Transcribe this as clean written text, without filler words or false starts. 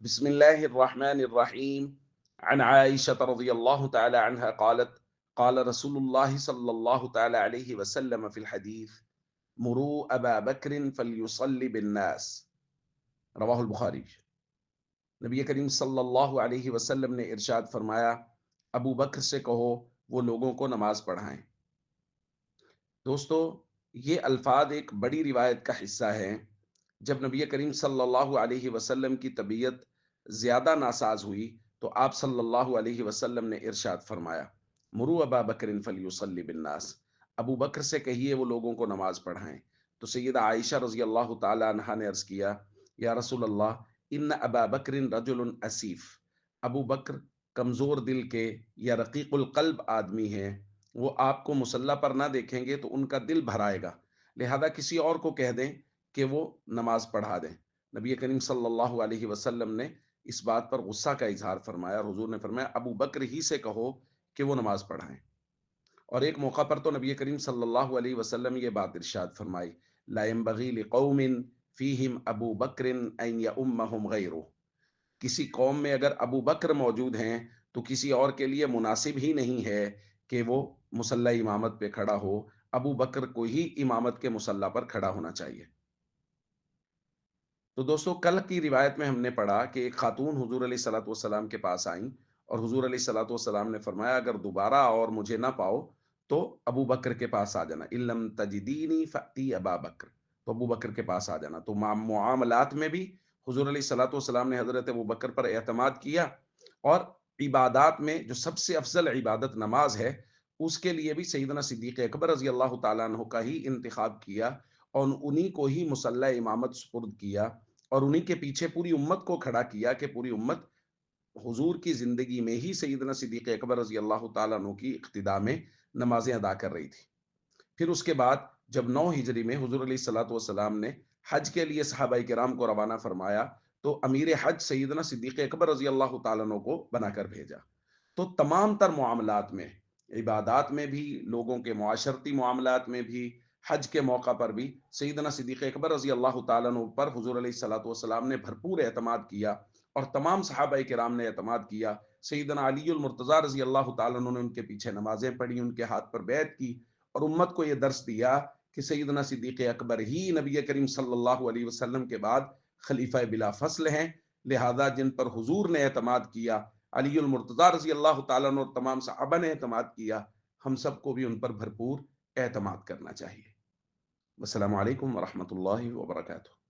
بسم الله الرحمن الرحيم. عن عائشة رضي الله تعالى عنها قالت قال رسول الله صلى الله تعالى عليه وسلم في الحديث مروا أبا بكر فليصلي بالناس. رواہ البخاری. نبی کریم صلی اللہ علیہ وسلم نے ارشاد فرمایا، ابو بکر سے کہو وہ لوگوں کو نماز پڑھائیں۔ دوستو، یہ الفاظ ایک بڑی روایت کا حصہ ہیں۔ جب نبی کریم صلی اللہ علیہ وسلم کی طبیعت زیادہ ناساز ہوئی تو آپ صلی اللہ علیہ وسلم نے ارشاد فرمایا، مرو ابا بکر فلیصلی بالناس، ابو بکر سے کہیے وہ لوگوں کو نماز پڑھائیں۔ تو سیدہ عائشہ رضی اللہ تعالی عنہا نے عرض کیا، یا رسول اللہ، ان ابا بکر رجل اسیف، ابو بکر کمزور دل کے یا رقیق القلب آدمی ہیں، وہ آپ کو مصلی پر نہ دیکھیں گے تو ان کا دل بھرائے گا، لہذا کسی اور کو کہہ دیں کہ وہ نماز پڑھا دیں۔ نبی کریم صلی اللہ علیہ وسلم نے اس بات پر غصہ کا اظہار فرمایا اور حضور نے فرمایا، ابو بکر ہی سے کہو کہ وہ نماز پڑھائیں۔ اور ایک موقع پر تو نبی کریم صلی اللہ علیہ وسلم یہ بات ارشاد فرمائی، لا ينبغي لقوم فیہم ابو بکر ان یؤمہم غیرہ، کسی قوم میں اگر ابو بکر موجود ہیں تو کسی اور کے لیے مناسب ہی نہیں ہے کہ وہ مصلی امامت پہ کھڑا ہو، ابو بکر کو ہی امامت کے مصلی پر کھڑا ہونا چاہیے۔ تو دوستو، کل کی روایت میں ہم نے پڑھا کہ ایک خاتون حضور علیہ الصلوۃ والسلام کے پاس آئیں اور حضور علیہ الصلوۃ والسلام نے فرمایا، اگر دوبارہ اور مجھے نہ پاؤ تو ابو بکر کے پاس آ جانا، ان لم تجدینی فاتی ابا بکر، تو ابو بکر کے پاس آ جانا۔ تو معاملات میں بھی حضور علیہ الصلوۃ والسلام نے حضرت ابو بکر پر اعتماد کیا، اور عبادات میں جو سب سے افضل عبادت نماز ہے، اس کے لیے بھی سیدنا صدیق اکبر رضی اللہ تعالیٰ عنہ کا ہی انتخاب کیا اور انہی کو ہی مصلی امامت سپرد کیا، اور انہی کے پیچھے پوری امت کو کھڑا کیا کہ پوری امت حضور کی زندگی میں ہی سیدنا صدیق اکبر رضی اللہ تعالیٰ عنہ کی اقتداء میں نمازیں ادا کر رہی تھی۔ پھر اس کے بعد جب 9 ہجری میں حضور علیہ الصلوۃ والسلام نے حج کے لیے صحابہ کرام کو روانہ فرمایا تو امیر حج سیدنا صدیق اکبر رضی اللہ تعالیٰ عنہ کو بنا کر بھیجا۔ تو تمام تر معاملات میں، عبادات میں بھی، لوگوں کے معاشرتی معاملات میں بھی، حج کے موقع پر بھی سیدنا صدیق اکبر رضی اللہ تعالیٰ عنہ پر حضور علیہ الصلوۃ والسلام نے بھرپور اعتماد کیا، اور تمام صحابہ کرام نے اعتماد کیا۔ سیدنا علی المرتضیٰ رضی اللہ تعالیٰ عنہ نے ان کے پیچھے نمازیں پڑھی، ان کے ہاتھ پر بیعت کی، اور امت کو یہ درس دیا کہ سیدنا صدیق اکبر ہی نبی کریم صلی اللہ علیہ وسلم کے بعد خلیفہ بلا فصل ہیں، لہذا جن پر حضور نے اعتماد کیا، علی المرتضیٰ رضی اللہ تعالیٰ عنہ اور تمام صحابہ نے اعتماد کیا، ہم سب کو بھی ان پر بھرپور اعتماد کرنا چاہیے۔ السلام علیکم ورحمۃ اللہ وبرکاتہ۔